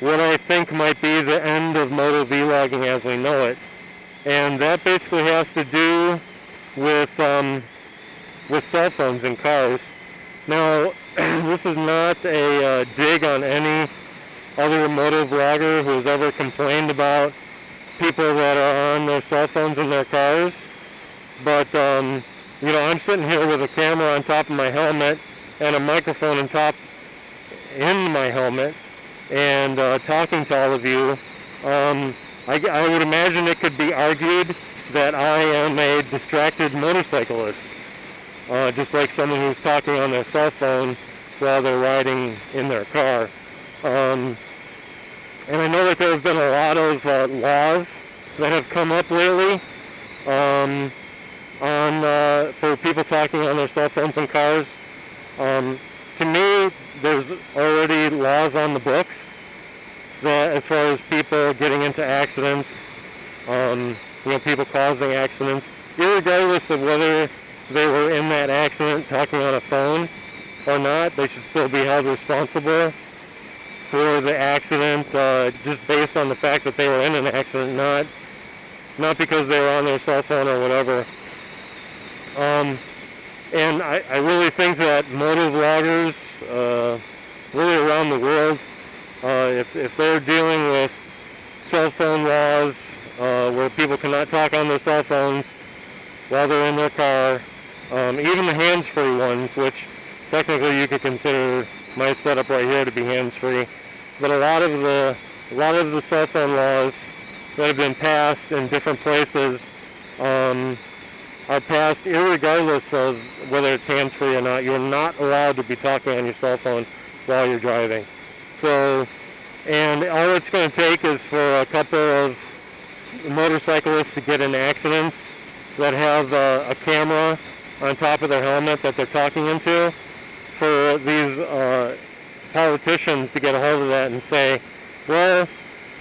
what I think might be the end of motovlogging as we know it. And that basically has to do with cell phones in cars. Now, this is not a dig on any other motovlogger who has ever complained about people that are on their cell phones in their cars. But, you know, I'm sitting here with a camera on top of my helmet and a microphone on top in my helmet and talking to all of you. I would imagine it could be argued that I am a distracted motorcyclist, just like someone who's talking on their cell phone while they're riding in their car. And I know that there have been a lot of laws that have come up lately for people talking on their cell phones in cars. To me, there's already laws on the books that, as far as people getting into accidents, you know, people causing accidents, irregardless of whether they were in that accident talking on a phone or not, they should still be held responsible for the accident, just based on the fact that they were in an accident, not because they were on their cell phone or whatever. And I really think that motovloggers, really around the world, if they're dealing with cell phone laws where people cannot talk on their cell phones while they're in their car, even the hands-free ones, which technically you could consider my setup right here to be hands-free, but a lot of the cell phone laws that have been passed in different places are passed irregardless of whether it's hands-free or not. You're not allowed to be talking on your cell phone while you're driving. So, and all it's going to take is for a couple of motorcyclists to get in accidents that have a camera on top of their helmet that they're talking into, for these politicians to get a hold of that and say, well,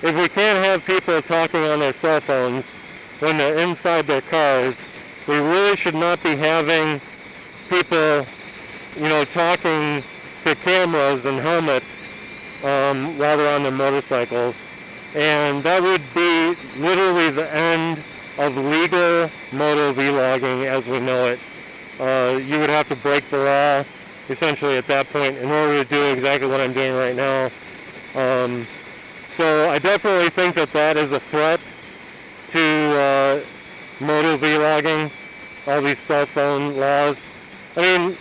if we can't have people talking on their cell phones when they're inside their cars, we really should not be having people, you know, talking to cameras and helmets while they're on their motorcycles. And that would be literally the end of legal motovlogging as we know it. You would have to break the law essentially at that point in order to do exactly what I'm doing right now. So I definitely think that that is a threat to motovlogging, all these cell phone laws. I mean,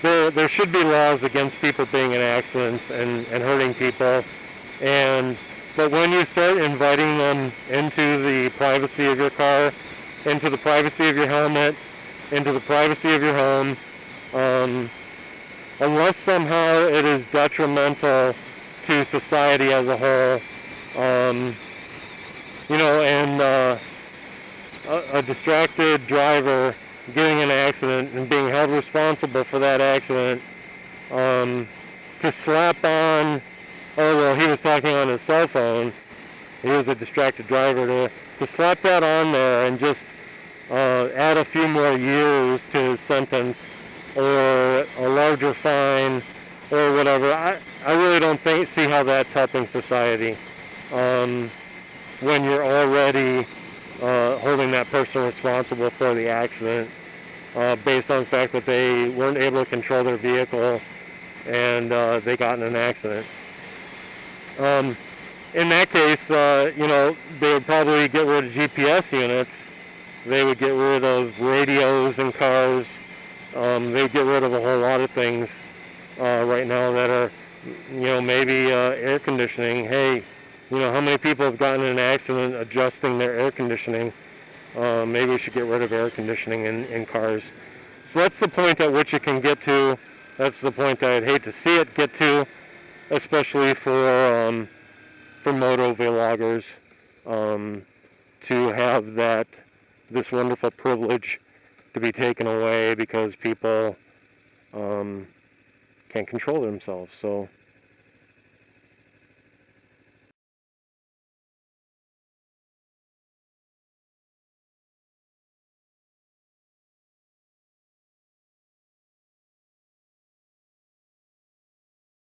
there should be laws against people being in accidents and hurting people, but when you start inviting them into the privacy of your car, into the privacy of your helmet, into the privacy of your home, unless somehow it is detrimental to society as a whole, you know, and a distracted driver getting in an accident and being held responsible for that accident, to slap on, oh, well, he was talking on his cell phone, he was a distracted driver, to slap that on there and just add a few more years to his sentence or a larger fine or whatever, I really don't see how that's helping society when you're already holding that person responsible for the accident based on the fact that they weren't able to control their vehicle and they got in an accident. In that case, you know, they would probably get rid of GPS units. They would get rid of radios in cars. They would get rid of a whole lot of things right now that are, you know, maybe air conditioning. Hey, you know, how many people have gotten in an accident adjusting their air conditioning? Maybe we should get rid of air conditioning in cars. So that's the point at which it can get to. That's the point I'd hate to see it get to, especially for motovloggers, to have this wonderful privilege to be taken away because people can't control themselves. So